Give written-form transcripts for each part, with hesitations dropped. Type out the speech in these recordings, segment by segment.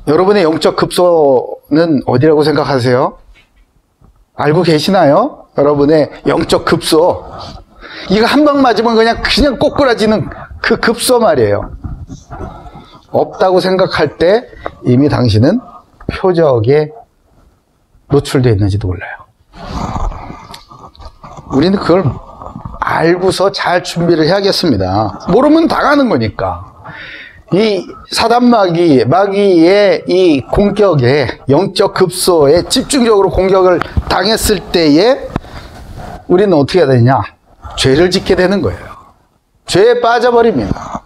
여러분의 영적 급소는 어디라고 생각하세요? 알고 계시나요? 여러분의 영적 급소. 이거 한 방 맞으면 그냥 꼬꾸라지는 그 급소 말이에요. 없다고 생각할 때 이미 당신은 표적에 노출되어 있는지도 몰라요. 우리는 그걸 알고서 잘 준비를 해야겠습니다. 모르면 당하는 거니까. 이 마귀의 이 공격에, 영적 급소에 집중적으로 공격을 당했을 때에 우리는 어떻게 해야 되냐? 죄를 짓게 되는 거예요. 죄에 빠져버립니다.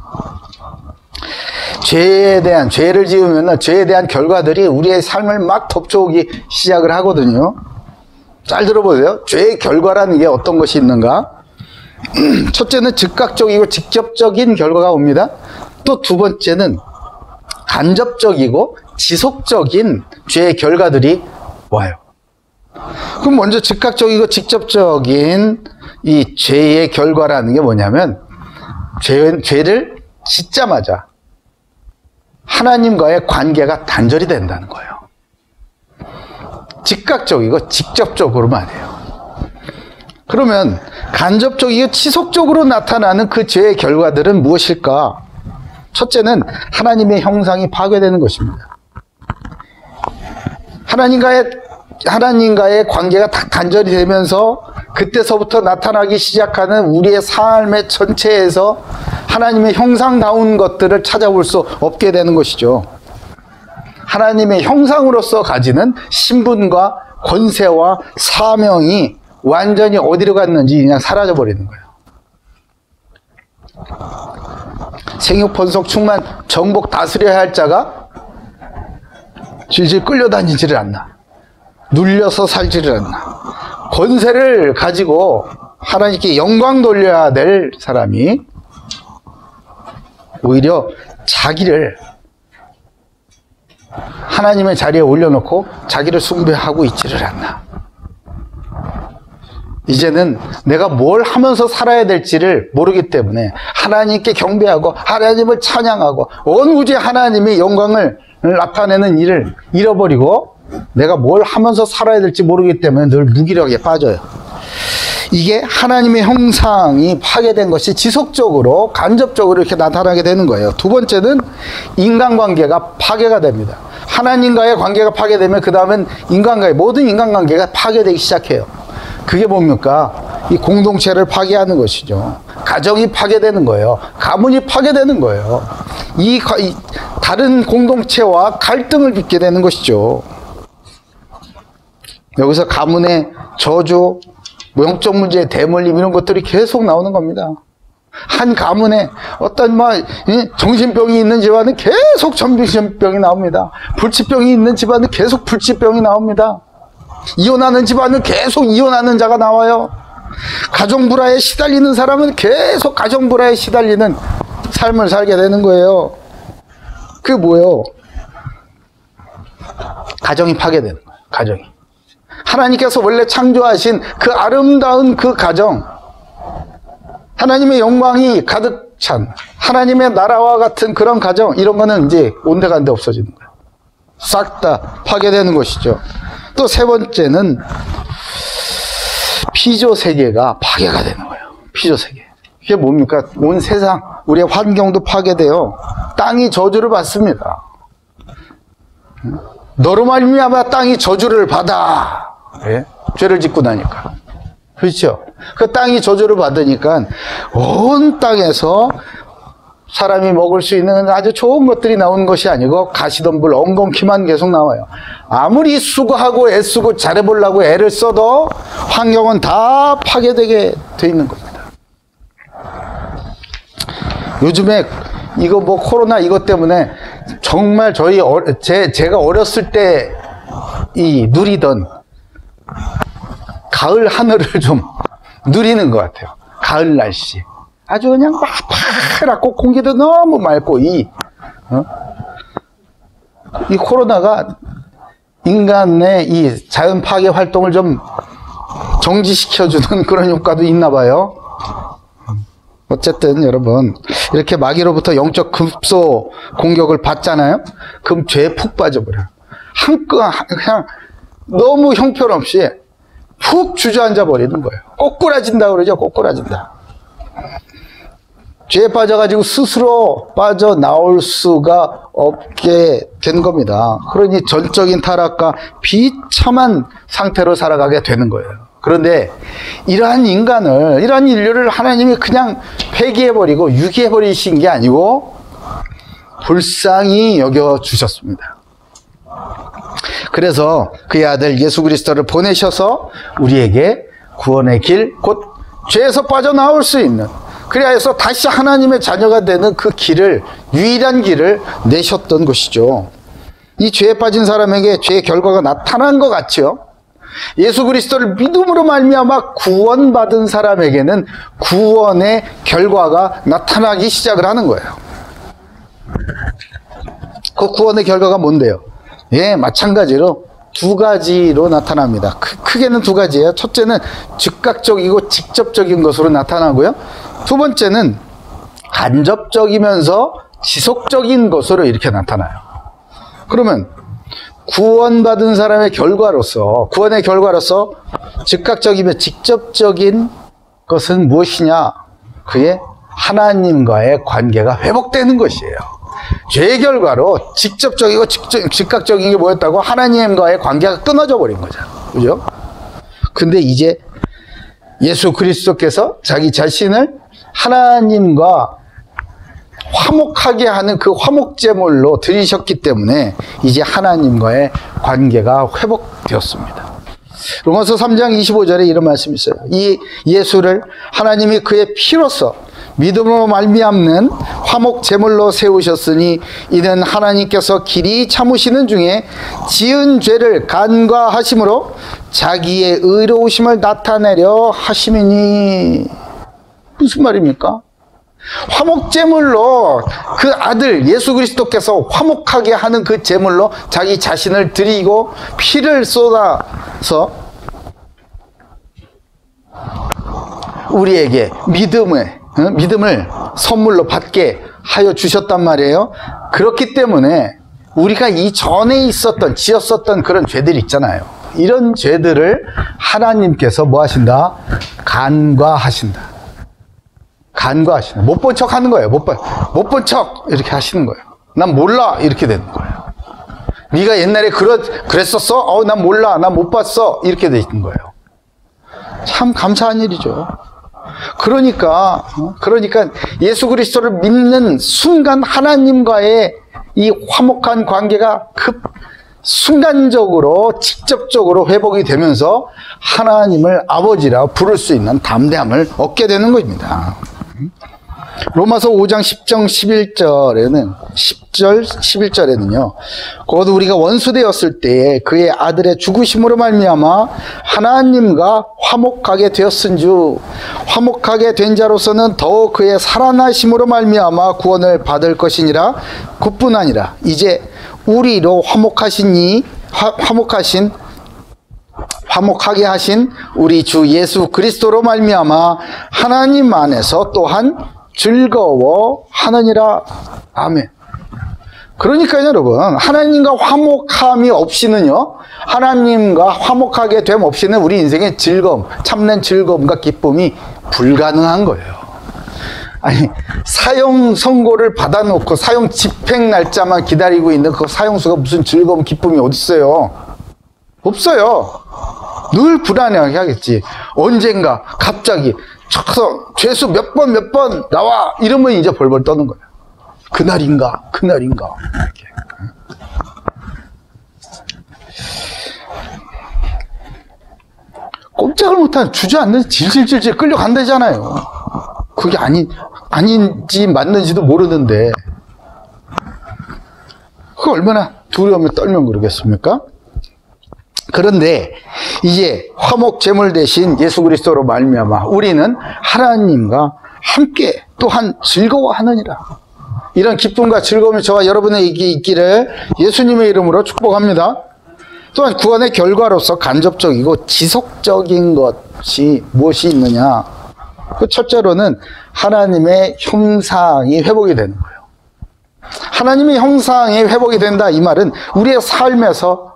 죄를 지으면 죄에 대한 결과들이 우리의 삶을 막 덮쳐오기 시작을 하거든요. 잘 들어보세요. 죄의 결과라는 게 어떤 것이 있는가? 첫째는 즉각적이고 직접적인 결과가 옵니다. 또 두 번째는 간접적이고 지속적인 죄의 결과들이 와요. 그럼 먼저 즉각적이고 직접적인 이 죄의 결과라는 게 뭐냐면, 죄를 짓자마자 하나님과의 관계가 단절이 된다는 거예요. 즉각적이고 직접적으로 말해요. 그러면 간접적이고 지속적으로 나타나는 그 죄의 결과들은 무엇일까? 첫째는 하나님의 형상이 파괴되는 것입니다. 하나님과의 관계가 다 단절이 되면서 그때서부터 나타나기 시작하는 우리의 삶의 전체에서 하나님의 형상다운 것들을 찾아볼 수 없게 되는 것이죠. 하나님의 형상으로서 가지는 신분과 권세와 사명이 완전히 어디로 갔는지 그냥 사라져버리는 거예요. 생육번석 충만 정복 다스려야 할 자가 질질 끌려다니지를 않나. 눌려서 살지를 않나. 권세를 가지고 하나님께 영광 돌려야 될 사람이 오히려 자기를 하나님의 자리에 올려놓고 자기를 숭배하고 있지를 않나. 이제는 내가 뭘 하면서 살아야 될지를 모르기 때문에 하나님께 경배하고 하나님을 찬양하고 온 우주의 하나님의 영광을 나타내는 일을 잃어버리고 내가 뭘 하면서 살아야 될지 모르기 때문에 늘 무기력에 빠져요. 이게 하나님의 형상이 파괴된 것이 지속적으로 간접적으로 이렇게 나타나게 되는 거예요. 두 번째는 인간관계가 파괴가 됩니다. 하나님과의 관계가 파괴되면 그 다음엔 모든 인간관계가 파괴되기 시작해요. 그게 뭡니까? 이 공동체를 파괴하는 것이죠. 가정이 파괴되는 거예요. 가문이 파괴되는 거예요. 이 다른 공동체와 갈등을 빚게 되는 것이죠. 여기서 가문의 저주, 영적 문제의 대물림 이런 것들이 계속 나오는 겁니다. 한 가문에 어떤 정신병이 있는 집안은 계속 정신병이 나옵니다. 불치병이 있는 집안은 계속 불치병이 나옵니다. 이혼하는 집안은 계속 이혼하는 자가 나와요. 가정불화에 시달리는 사람은 계속 가정불화에 시달리는 삶을 살게 되는 거예요. 그게 뭐예요? 가정이 파괴되는 거예요. 가정이. 하나님께서 원래 창조하신 그 아름다운 그 가정, 하나님의 영광이 가득 찬 하나님의 나라와 같은 그런 가정, 이런 거는 이제 온데간데 없어지는 거예요. 싹 다 파괴되는 것이죠. 또 세 번째는 피조세계가 파괴가 되는 거예요. 피조세계. 그게 뭡니까? 온 세상, 우리의 환경도 파괴돼요. 땅이 저주를 받습니다. 너로 말미암아 땅이 저주를 받아. 예? 죄를 짓고 나니까. 그렇죠? 그 땅이 저주를 받으니까 온 땅에서 사람이 먹을 수 있는 아주 좋은 것들이 나오는 것이 아니고 가시덤불, 엉겅퀴만 계속 나와요. 아무리 수고하고 애쓰고 잘해보려고 애를 써도 환경은 다 파괴되게 돼 있는 겁니다. 요즘에 이거 코로나 이것 때문에 정말 제가 어렸을 때 누리던 가을 하늘을 좀 누리는 것 같아요. 가을 날씨. 아주 그냥 막 파랗고 공기도 너무 맑고 이 코로나가 인간의 이 자연 파괴 활동을 좀 정지시켜주는 그런 효과도 있나 봐요. 어쨌든 여러분, 이렇게 마귀로부터 영적 급소 공격을 받잖아요. 그럼 죄에 푹 빠져버려요. 그냥 너무 형편없이 푹 주저앉아 버리는 거예요. 꼬꾸라진다 그러죠. 꼬꾸라진다. 죄에 빠져가지고 스스로 빠져나올 수가 없게 된 겁니다. 그러니 전적인 타락과 비참한 상태로 살아가게 되는 거예요. 그런데 이러한 인류를 하나님이 그냥 폐기해버리고 유기해버리신 게 아니고 불쌍히 여겨주셨습니다. 그래서 그의 아들 예수 그리스도를 보내셔서 우리에게 구원의 길, 곧 죄에서 빠져나올 수 있는, 그래서 다시 하나님의 자녀가 되는 그 길을, 유일한 길을 내셨던 것이죠. 이 죄에 빠진 사람에게 죄의 결과가 나타난 것 같죠. 예수 그리스도를 믿음으로 말미암아 구원받은 사람에게는 구원의 결과가 나타나기 시작을 하는 거예요. 그 구원의 결과가 뭔데요? 예, 마찬가지로 두 가지로 나타납니다. 크게는 두 가지예요. 첫째는 즉각적이고 직접적인 것으로 나타나고요. 두 번째는 간접적이면서 지속적인 것으로 이렇게 나타나요. 그러면 구원받은 사람의 결과로서, 구원의 결과로서 즉각적이며 직접적인 것은 무엇이냐? 그의 하나님과의 관계가 회복되는 것이에요. 죄의 결과로 직접적이고 즉각적인 게 뭐였다고? 하나님과의 관계가 끊어져 버린 거죠. 그죠? 근데 이제 예수 그리스도께서 자기 자신을 하나님과 화목하게 하는 그 화목제물로 드리셨기 때문에 이제 하나님과의 관계가 회복되었습니다. 로마서 3장 25절에 이런 말씀이 있어요. 이 예수를 하나님이 그의 피로써 믿음으로 말미암는 화목제물로 세우셨으니 이는 하나님께서 길이 참으시는 중에 지은 죄를 간과하심으로 자기의 의로우심을 나타내려 하심이니. 무슨 말입니까? 화목제물로 그 아들 예수 그리스도께서 화목하게 하는 그 제물로 자기 자신을 드리고 피를 쏟아서 우리에게 믿음을 선물로 받게 하여 주셨단 말이에요. 그렇기 때문에 우리가 이전에 지었었던 그런 죄들 있잖아요. 이런 죄들을 하나님께서 뭐 하신다? 간과하신다. 못 본 척 하는 거예요. 못 본 척 이렇게 하시는 거예요. 난 몰라 이렇게 되는 거예요. 네가 옛날에 그랬었어? 난 몰라, 난 못 봤어 이렇게 되는 거예요. 참 감사한 일이죠. 그러니까 예수 그리스도를 믿는 순간 하나님과의 이 화목한 관계가 순간적으로 직접적으로 회복이 되면서 하나님을 아버지라 부를 수 있는 담대함을 얻게 되는 것입니다. 로마서 5장 10절 11절에는요. 곧 우리가 원수되었을 때에 그의 아들의 죽으심으로 말미암아 하나님과 화목하게 되었은즉 화목하게 된 자로서는 더욱 그의 살아나심으로 말미암아 구원을 받을 것이니라. 그뿐 아니라 이제 우리로 화목하게 하신 우리 주 예수 그리스도로 말미암아 하나님 안에서 또한 즐거워하느니라. 아멘. 그러니까요, 여러분, 하나님과 화목함이 없이는요, 하나님과 화목하게 됨 없이는 우리 인생의 즐거움, 참된 즐거움과 기쁨이 불가능한 거예요. 아니, 사형 선고를 받아놓고 사형 집행 날짜만 기다리고 있는 그 사형수가 무슨 즐거움, 기쁨이 어디 있어요? 없어요. 늘 불안해하게 하겠지. 언젠가 갑자기 쳐서 죄수 몇 번 나와 이러면 이제 벌벌 떠는 거예요. 그날인가 이렇게. 꼼짝을 못하는 주저앉는 질질질질 끌려간다잖아요. 그게 아닌지 맞는지도 모르는데 그거 얼마나 두려움에 떨면 그러겠습니까? 그런데 이제 화목 제물 대신 예수 그리스도로 말미암아 우리는 하나님과 함께 또한 즐거워하느니라. 이런 기쁨과 즐거움이 저와 여러분에게 있기를 예수님의 이름으로 축복합니다. 또한 구원의 결과로서 간접적이고 지속적인 것이 무엇이 있느냐? 그 첫째로는 하나님의 형상이 회복이 되는 거예요. 하나님의 형상이 회복이 된다 이 말은 우리의 삶에서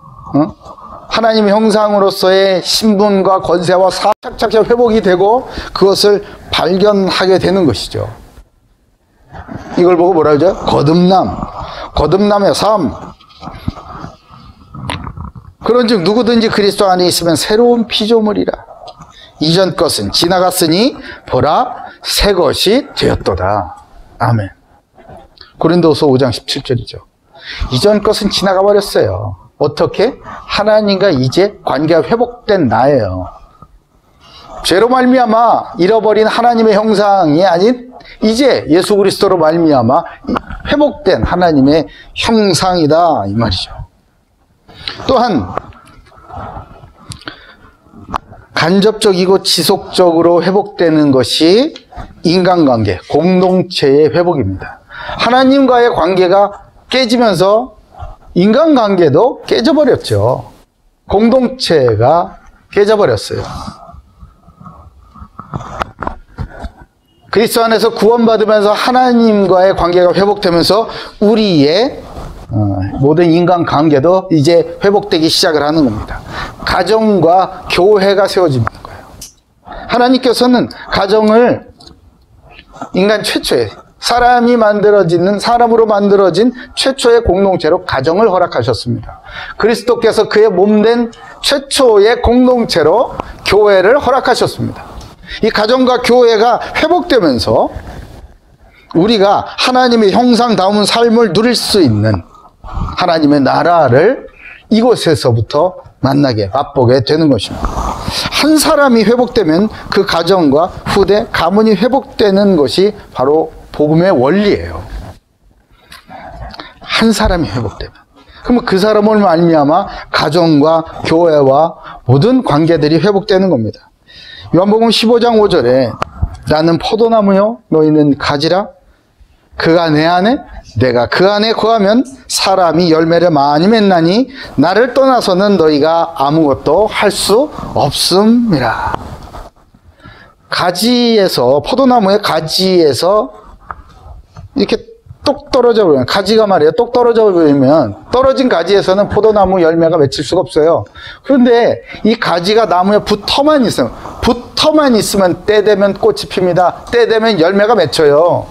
하나님의 형상으로서의 신분과 권세와 착착착 회복이 되고 그것을 발견하게 되는 것이죠. 이걸 보고 뭐라 그러죠? 거듭남의 삶. 그런즉 누구든지 그리스도 안에 있으면 새로운 피조물이라. 이전 것은 지나갔으니 보라 새 것이 되었도다. 아멘. 고린도서 5장 17절이죠. 이전 것은 지나가 버렸어요. 어떻게? 하나님과 이제 관계가 회복된 나예요. 죄로 말미암아 잃어버린 하나님의 형상이 아닌 이제 예수 그리스도로 말미암아 회복된 하나님의 형상이다 이 말이죠. 또한 간접적이고 지속적으로 회복되는 것이 인간관계, 공동체의 회복입니다. 하나님과의 관계가 깨지면서 인간관계도 깨져버렸죠. 공동체가 깨져버렸어요. 그리스도 안에서 구원받으면서 하나님과의 관계가 회복되면서 우리의 모든 인간관계도 이제 회복되기 시작을 하는 겁니다. 가정과 교회가 세워지는 거예요. 하나님께서는 가정을 인간 최초의 사람으로 만들어진 최초의 공동체로 가정을 허락하셨습니다. 그리스도께서 그의 몸된 최초의 공동체로 교회를 허락하셨습니다. 이 가정과 교회가 회복되면서 우리가 하나님의 형상다운 삶을 누릴 수 있는 하나님의 나라를 이곳에서부터 맛보게 되는 것입니다. 한 사람이 회복되면 그 가정과 후대, 가문이 회복되는 것이 바로 복음의 원리예요. 한 사람이 회복되면. 그러면 그 사람을 말미암아 가정과 교회와 모든 관계들이 회복되는 겁니다. 요한복음 15장 5절에 나는 포도나무요 너희는 가지라. 그가 내 안에 내가 그 안에 거하면 사람이 열매를 많이 맺나니 나를 떠나서는 너희가 아무것도 할 수 없음이라. 가지에서 포도나무의 가지에서 이렇게 똑 떨어져 버리면 가지가 말이에요. 똑 떨어져 버리면 떨어진 가지에서는 포도나무 열매가 맺힐 수가 없어요. 그런데 이 가지가 나무에 붙어만 있으면 때 되면 꽃이 핍니다. 때 되면 열매가 맺혀요.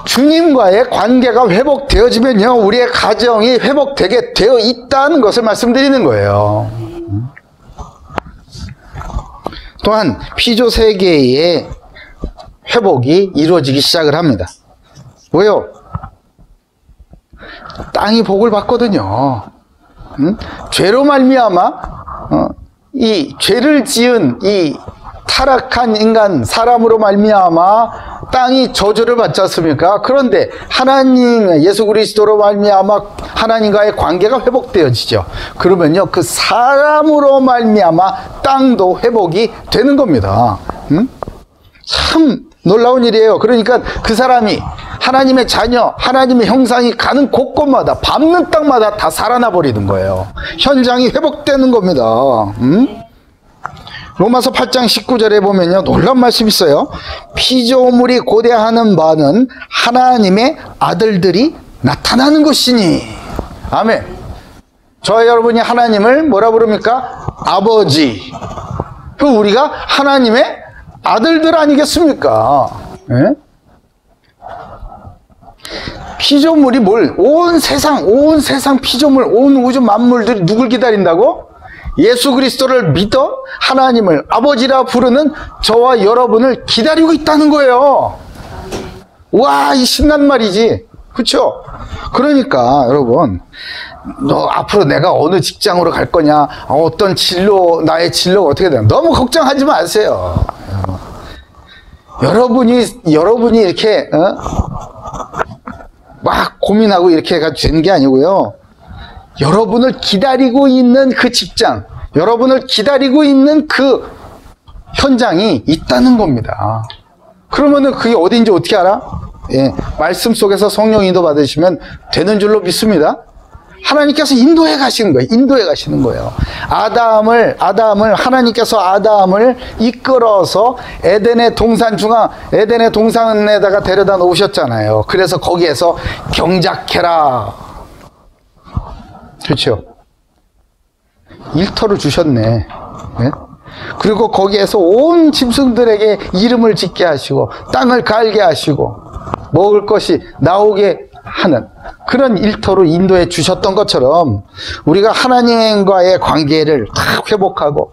주님과의 관계가 회복되어지면요 우리의 가정이 회복되게 되어 있다는 것을 말씀드리는 거예요. 또한 피조 세계의 회복이 이루어지기 시작을 합니다. 왜요? 땅이 복을 받거든요. 죄로 말미암아 이 죄를 지은 이 타락한 인간 사람으로 말미암아 땅이 저주를 받지 않습니까? 그런데 하나님 예수 그리스도로 말미암아 하나님과의 관계가 회복되어지죠. 그러면요 그 사람으로 말미암아 땅도 회복이 되는 겁니다. 참 놀라운 일이에요. 그러니까 그 사람이 하나님의 자녀, 하나님의 형상이 가는 곳곳마다 밟는 땅마다 다 살아나 버리는 거예요. 현장이 회복되는 겁니다. 로마서 8장 19절에 보면요 놀라운 말씀이 있어요. 피조물이 고대하는 바는 하나님의 아들들이 나타나는 것이니. 아멘. 저와 여러분이 하나님을 뭐라 부릅니까? 아버지. 그 우리가 하나님의 아들들 아니겠습니까? 예? 피조물이 온 세상 피조물, 온 우주 만물들이 누굴 기다린다고? 예수 그리스도를 믿어 하나님을 아버지라 부르는 저와 여러분을 기다리고 있다는 거예요. 와, 이 신난 말이지. 그렇죠? 그러니까 여러분, 너 앞으로 내가 어느 직장으로 갈 거냐, 어떤 진로, 나의 진로가 어떻게 되나 너무 걱정하지 마세요. 여러분이 이렇게 막 고민하고 이렇게 되는 게 아니고요. 여러분을 기다리고 있는 그 직장, 여러분을 기다리고 있는 그 현장이 있다는 겁니다. 그러면은 그게 어딘지 어떻게 알아? 예, 말씀 속에서 성령 인도 받으시면 되는 줄로 믿습니다. 하나님께서 인도해 가시는 거예요. 인도해 가시는 거예요. 아담을 하나님께서 아담을 이끌어서 에덴의 동산에다가 데려다 놓으셨잖아요. 그래서 거기에서 경작해라. 그렇죠? 일터를 주셨네. 네? 그리고 거기에서 온 짐승들에게 이름을 짓게 하시고 땅을 갈게 하시고 먹을 것이 나오게 하는 그런 일터로 인도해 주셨던 것처럼 우리가 하나님과의 관계를 딱 회복하고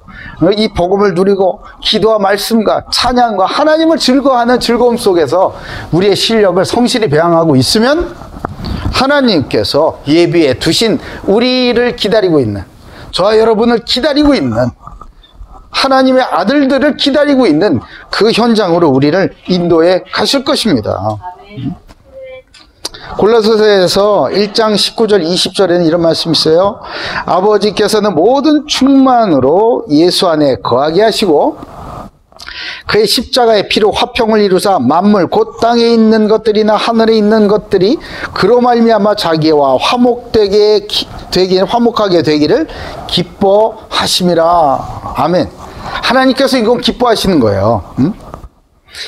이 복음을 누리고 기도와 말씀과 찬양과 하나님을 즐거워하는 즐거움 속에서 우리의 실력을 성실히 배양하고 있으면 하나님께서 예비해 두신 우리를 기다리고 있는 저와 여러분을 기다리고 있는 하나님의 아들들을 기다리고 있는 그 현장으로 우리를 인도해 가실 것입니다. 골로새서 1장 19절 20절에는 이런 말씀이 있어요. 아버지께서는 모든 충만으로 예수 안에 거하게 하시고 그의 십자가의 피로 화평을 이루사 만물 곧 땅에 있는 것들이나 하늘에 있는 것들이 그로 말미암아 자기와 화목하게 되기를 기뻐하심이라. 아멘. 하나님께서 이건 기뻐하시는 거예요.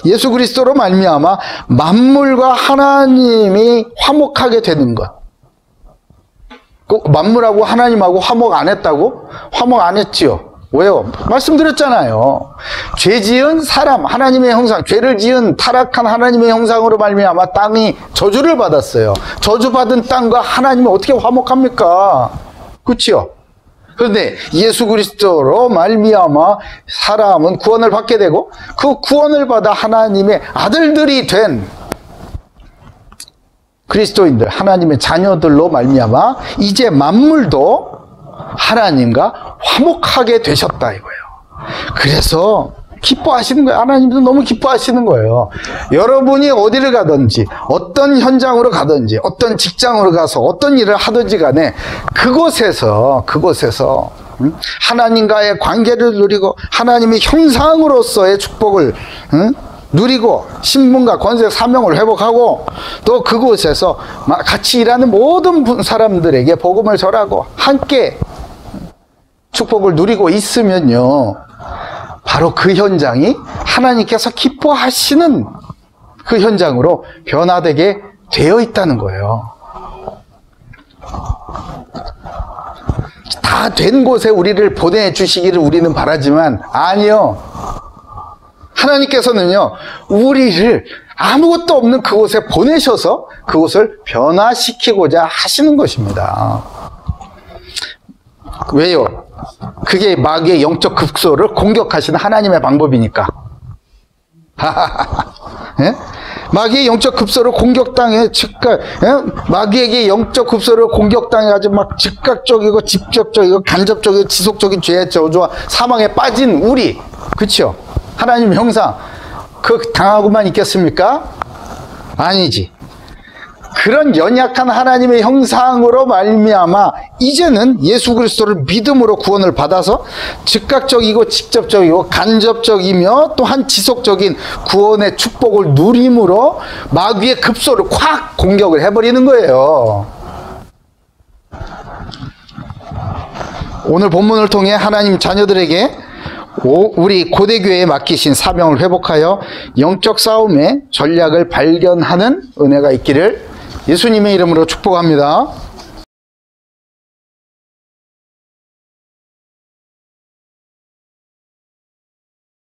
예수 그리스도로 말미암아 만물과 하나님이 화목하게 되는 것. 만물하고 하나님하고 화목 안 했다고? 화목 안 했지요. 왜요? 말씀드렸잖아요. 죄 지은 사람, 하나님의 형상, 죄를 지은 타락한 하나님의 형상으로 말미암아 땅이 저주를 받았어요. 저주받은 땅과 하나님이 어떻게 화목합니까? 그렇지요? 그런데 예수 그리스도로 말미암아 사람은 구원을 받게 되고 그 구원을 받아 하나님의 아들들이 된 그리스도인들, 하나님의 자녀들로 말미암아 이제 만물도 하나님과 화목하게 되셨다 이거예요. 그래서 기뻐하시는 거예요. 하나님도 너무 기뻐하시는 거예요. 여러분이 어디를 가든지 어떤 현장으로 가든지 어떤 직장으로 가서 어떤 일을 하든지 간에 그곳에서 하나님과의 관계를 누리고 하나님의 형상으로서의 축복을 누리고 신분과 권세 사명을 회복하고 또 그곳에서 같이 일하는 모든 사람들에게 복음을 전하고 함께 축복을 누리고 있으면요, 바로 그 현장이 하나님께서 기뻐하시는 그 현장으로 변화되게 되어 있다는 거예요. 다 된 곳에 우리를 보내주시기를 우리는 바라지만 아니요. 하나님께서는요, 우리를 아무것도 없는 그곳에 보내셔서 그곳을 변화시키고자 하시는 것입니다. 왜요? 그게 마귀의 영적 급소를 공격하시는 하나님의 방법이니까. 예? 마귀의 영적 급소를 공격당해 마귀에게 영적 급소를 공격당해가지고 막 즉각적이고 직접적이고 간접적이고 지속적인 죄의 저주와 사망에 빠진 우리, 그렇죠? 하나님 형상 그 당하고만 있겠습니까? 아니지. 그런 연약한 하나님의 형상으로 말미암아 이제는 예수 그리스도를 믿음으로 구원을 받아서 즉각적이고 직접적이고 간접적이며 또한 지속적인 구원의 축복을 누림으로 마귀의 급소를 콱 공격을 해버리는 거예요. 오늘 본문을 통해 하나님 자녀들에게 우리 고대교회에 맡기신 사명을 회복하여 영적 싸움의 전략을 발견하는 은혜가 있기를 예수님의 이름으로 축복합니다.